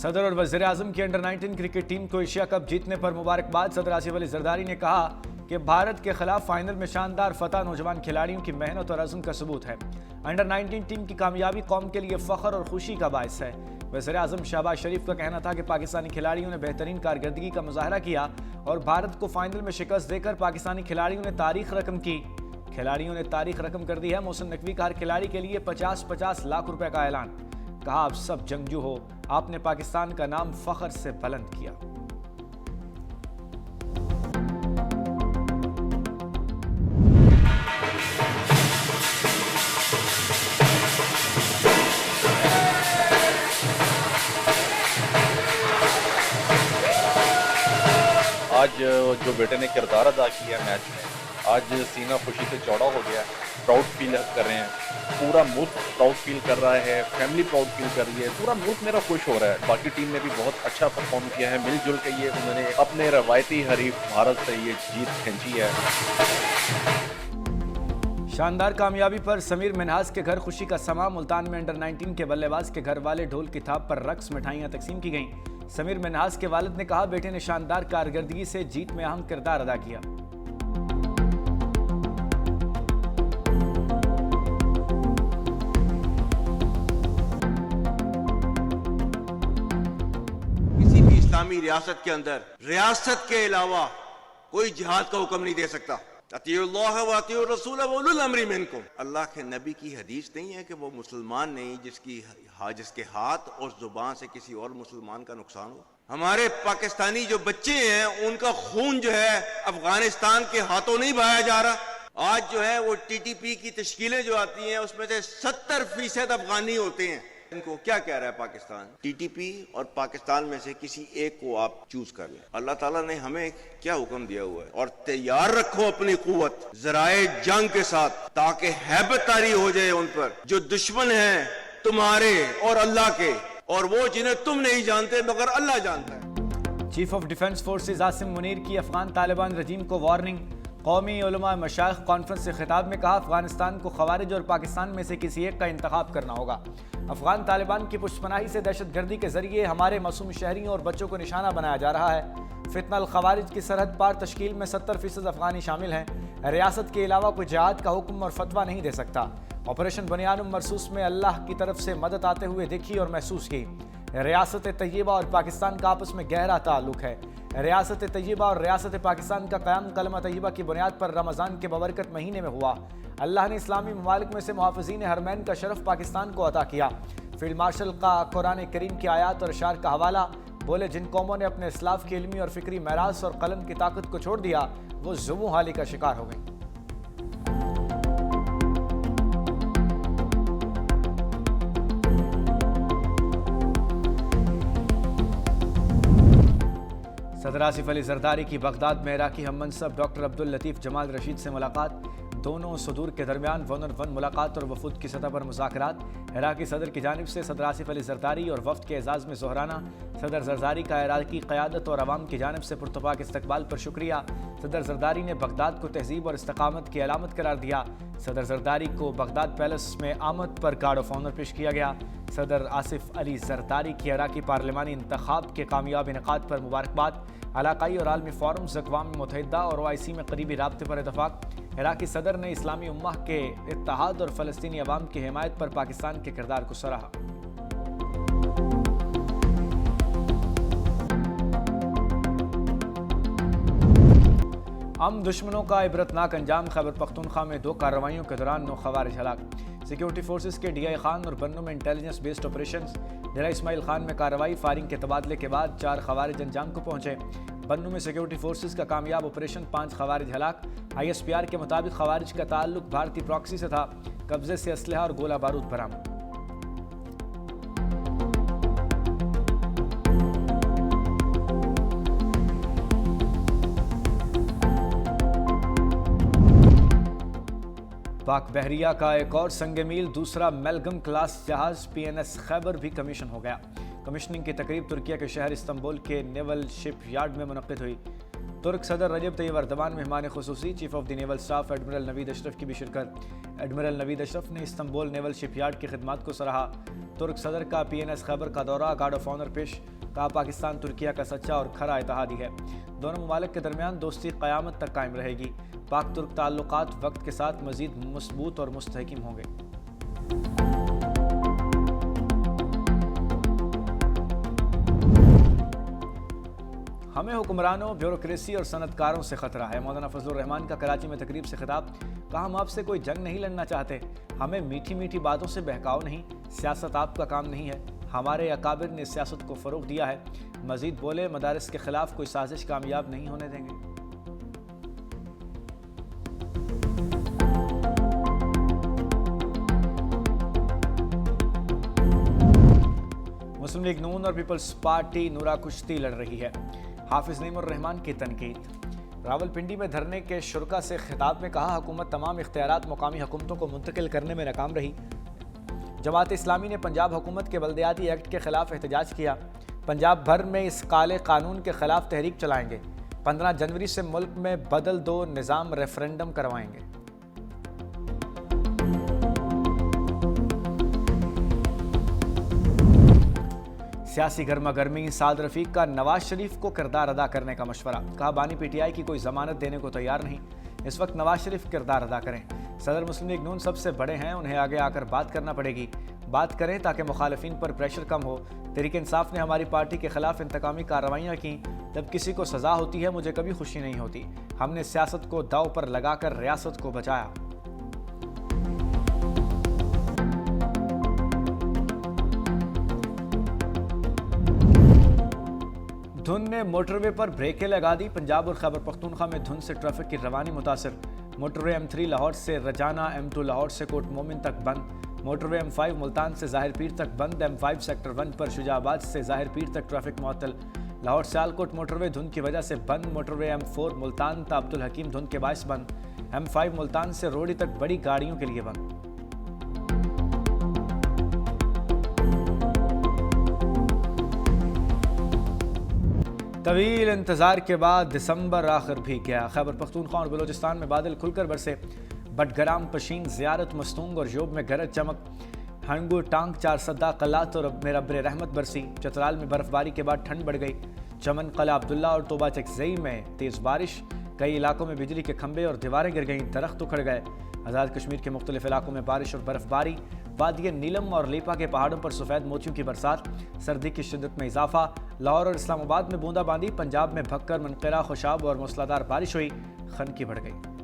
सदर और वज़ीर आज़म की अंडर-19 क्रिकेट टीम को एशिया कप जीतने पर मुबारकबाद। सदर आसिफ अली जरदारी ने कहा कि भारत के खिलाफ फाइनल में शानदार फतह नौजवान खिलाड़ियों की मेहनत और अज़्म का सबूत है। अंडर-19 टीम की कामयाबी कौम के लिए फ़ख्र और खुशी का बायस है। वज़ीर आज़म शहबाज शरीफ का कहना था कि पाकिस्तानी खिलाड़ियों ने बेहतरीन कारकर्दगी का मुजाहरा किया और भारत को फाइनल में शिकस्त देकर पाकिस्तानी खिलाड़ियों ने तारीख रकम की। खिलाड़ियों ने तारीख रकम कर दी है। मोहसिन नकवी का हर खिलाड़ी के लिए 50-50 लाख रुपए का ऐलान। कहा, आप सब जंगजू हो, आपने पाकिस्तान का नाम फख्र से बुलंद किया। आज जो बेटे ने किरदार अदा किया मैच में, आज सीना खुशी से चौड़ा हो गया। प्राउड फील कर रहे हैं, पूरा मुल्क प्राउड फील कर रहा है, फैमिली प्राउड फील कर रही है, पूरा मुल्क मेरा खुश हो रहा है। बाकी टीम ने भी बहुत अच्छा परफॉर्म किया है। मिलजुल के ये उन्होंने अपने रवायती हरीफ भारत से ये जीत खींची है। शानदार कामयाबी पर समीर मिन्हाज के घर खुशी का समा। मुल्तान में अंडर-19 के बल्लेबाज के घर वाले ढोल की थाप पर रक्स मिठाइयां तकसीम की गईं। समीर मिन्हाज के वालिद ने कहा, बेटे ने शानदार कारकर्दगी से जीत में अहम किरदार अदा किया। किसी भी इस्लामी रियासत के अंदर रियासत के अलावा कोई जिहाद का हुक्म नहीं दे सकता। अतीउल्लाह व अतीउर रसूल व उलुल अम्री मिनकुम। अल्लाह के नबी की हदीस नहीं है कि वो मुसलमान नहीं जिसके हाथ और जुबान से किसी और मुसलमान का नुकसान हो। हमारे पाकिस्तानी जो बच्चे हैं उनका खून जो है अफगानिस्तान के हाथों नहीं बहाया जा रहा। आज जो है वो टीटीपी की तश्कीलें जो आती हैं उसमें से 70% अफगानी होते हैं। इनको क्या कह रहा है पाकिस्तान? टीटीपी और पाकिस्तान में से किसी एक को आप चूज कर लें। अल्लाह ताला ने हमें क्या हुक्म दिया हुआ है, और तैयार रखो अपनी कुव्वत ज़राए जंग के साथ, ताकि हैबत तारी हो जाए उन पर जो दुश्मन हैं तुम्हारे और अल्लाह के, और वो जिन्हें तुम नहीं जानते मगर अल्लाह जानता है। Chief of defence forces Asim Munir की अफगान तालिबान रजीम को वार्निंग। कौमी उलमा मशाइख कॉन्फ्रेंस से खिताब में कहा, अफगानिस्तान को खवारिज और पाकिस्तान में से किसी एक का इंतखाब करना होगा। अफगान तालिबान की पुष्पनाही से दहशतगर्दी के जरिए हमारे मासूम शहरियों और बच्चों को निशाना बनाया जा रहा है। फितनल खवारिज की सरहद पार तश्कील में 70% अफगानी शामिल हैं। रियासत के अलावा कोई जिहाद का हुक्म और फतवा नहीं दे सकता। ऑपरेशन बुनियानुम मरसूस में अल्लाह की तरफ से मदद आते हुए देखी और महसूस की। रियासत तैयबा और पाकिस्तान का आपस में गहरा ताल्लुक है। रियासत तैयबा और रियासत पाकिस्तान का क़याम कलमा तैयबा की बुनियाद पर रमज़ान के बबरकत महीने में हुआ। अल्लाह ने इस्लामी ममालिक में से मुहाफ़िज़ीन हरमैन का शरफ पाकिस्तान को अता किया। फील्ड मार्शल का कुरान करीम की आयात और अशार का हवाला। बोले, जिन कौमों ने अपने इस्लाफ की इल्मी और फ़िक्री मेरास और कलम की ताकत को छोड़ दिया वो ज़ुबू हाली का शिकार हो गई। सदर आसिफ अली जरदारी की बगदाद में इराकी हम मनसब डॉक्टर अब्दुल लतीफ़ जमाल रशीद से मुलाकात। दोनों सदूर के दरमियान वन और वन मुलाकात और वफूद की सतह पर मुज़ाकरात। इराकी सदर की जानिब से सदर आसिफ अली जरदारी और वफ्द के एजाज़ में ज़ोहराना। सदर जरदारी का इराकी क़यादत और अवाम की जानिब से पुरतपाक इस्तकबाल पर शुक्रिया। सदर जरदारी ने बगदाद को तहजीब और इस्तकामत की अलामत करार दिया। सदर जरदारी को बगदाद पैलेस में आमद पर गार्ड ऑफ ऑनर पेश किया गया। सदर आसिफ अली जरदारी की इराकी पार्लिमानी इंतखाब के कामयाब इनेकाद पर मुबारकबाद। इलाकाई और आलमी फ़ोरम्स अक़वाम मुत्तहिदा और OIC में करीबी राब्ते पर इतफ़ाक़। इराकी सदर ने इस्लामी उम्मा के इत्तेहाद और फ़लस्तीनी अवाम की हिमायत पर पाकिस्तान के किरदार को सराहा। हम दुश्मनों का इबरतनाक अंजाम। खैबर पख्तूनख्वा में 2 कार्रवाइयों के दौरान 9 खवारिज हलाक। सिक्योरिटी फोर्सेस के DI खान और बन्नू में इंटेलिजेंस बेस्ड ऑपरेशंस। डेरा इस्माइल खान में कार्रवाई, फायरिंग के तबादले के बाद 4 खवारिज अंजाम को पहुंचे। बन्नू में सिक्योरिटी फोर्सेस का कामयाब ऑपरेशन, 5 खवारिज हलाक। ISPR के मुताबिक खवारिज का ताल्लुक भारतीय प्रॉक्सी से था। कब्जे से असलहा और गोला बारूद बरामद। पाक बहरिया का एक और संग-ए-मील दूसरा मेलगम क्लास जहाज PNS खैबर भी कमीशन हो गया। कमीशनिंग की तकरीब तुर्किया के शहर इस्तांबुल के नेवल शिप यार्ड में मुनक्किद हुई। तुर्क सदर रजब तैयब अर्दवान मेहमान खुसूसी chief of the naval staff admiral Naveed Ashraf की भी शिरकत। एडमिरल नवीद अशरफ ने इस्तांबुल नेवल शिप यार्ड की खिदमत को सराहा। तुर्क सदर का PNS खैबर का दौरा, गार्ड ऑफ ऑनर पेश, कहा पाकिस्तान तुर्किया का सच्चा और खरा इत्तेहादी है। दोनों ममालिक के दरमियान दोस्ती क़यामत तक कायम रहेगी। पाक तुर्क ताल्लुकात वक्त के साथ मज़ीद मजबूत और मुस्तहकम होंगे। हमें हुक्मरानों, ब्यूरोक्रेसी और सनतकारों से खतरा है। मौलाना फजलुर रहमान का कराची में तकरीब से खिताब, कहा हम आपसे कोई जंग नहीं लड़ना चाहते, हमें मीठी मीठी बातों से बहकाओ नहीं, सियासत आपका काम नहीं है, हमारे अकाबिर ने सियासत को फ़रोग़ दिया है। मज़ीद बोले, मदारिस के खिलाफ कोई साजिश कामयाब नहीं होने देंगे। मुस्लिम लीग नून और पीपल्स पार्टी नूरा कुश्ती लड़ रही है। हाफिज नईमुर रहमान की तनकीद। रावलपिंडी में धरने के शुरका से खिताब में कहा, हुकूमत तमाम इख्तियारात मुकामी हुकूमतों को मुंतकिल करने में नाकाम रही। जमात इस्लामी ने पंजाब हुकूमत के बल्दियाती एक्ट के खिलाफ एहतजाज किया। पंजाब भर में इस काले कानून के खिलाफ तहरीक चलाएंगे। 15 जनवरी से मुल्क में बदल दो निज़ाम रेफरेंडम करवाएंगे। सियासी गर्मा गर्मी, साद रफीक का नवाज शरीफ को किरदार अदा करने का मशवरा, कहा बानी PTI की कोई जमानत देने को तैयार नहीं, इस वक्त नवाज शरीफ किरदार अदा करें। सदर मुस्लिम लीग नून सबसे बड़े हैं, उन्हें आगे आकर बात करना पड़ेगी, बात करें ताकि मुखालिफिन पर प्रेशर कम हो। तहरीक इंसाफ ने हमारी पार्टी के खिलाफ इंतकामी कार्रवाइयाँ की, जब किसी को सजा होती है मुझे कभी खुशी नहीं होती। हमने सियासत को दाव पर लगाकर रियासत को बचाया। धुंध ने मोटरवे पर ब्रेकें लगा दी। पंजाब और खैबर पख्तूनख्वा में धुंध से ट्रैफिक की रवानी मुतासर। मोटरवे M3 लाहौर से रजाना, M2 लाहौर से कोट मोमिन तक बंद। मोटरवे M5 मुल्तान से ज़ाहिर पीर तक बंद। M5 सेक्टर 1 पर शुजाबाद से ज़ाहिर पीर तक ट्रैफिक मुअत्तल। लाहौर सियालकोट मोटरवे धुंध की वजह से बंद। मोटरवे M4 मुल्तान ता अब्दुल हकीम धुंध के बायस बंद। M5 मुल्तान से रोडी तक बड़ी गाड़ियों के लिए बंद। तवील इंतज़ार के बाद दिसंबर आखिर भी गया। खैबर पख्तूनख्वा और बलोचिस्तान में बादल खुलकर बरसे। बटगराम, पशीन, ज़ियारत, मस्तूंग और योब में गरज चमक। हंगू, टांग, चार सद्दा, कलात और मेरब्र रहमत बरसी। चतराल में बर्फबारी के बाद ठंड बढ़ गई। चमन, कला अब्दुल्ला और तोबा चकजई में तेज़ बारिश। कई इलाकों में बिजली के खंभे और दीवारें गिर गईं, दरख्त उखड़ गए। आज़ाद कश्मीर के मुख्तलिफ इलाकों में बारिश और बर्फबारी। वादिय नीलम और लीपा के पहाड़ों पर सफ़ेद मोतियों की बरसात। सर्दी की शिद्दत में इजाफा। लाहौर और इस्लामाबाद में बूंदाबांदी। पंजाब में भक्कर, मनकरा, खुशाब और मूसलाधार बारिश हुई, खनकी बढ़ गई।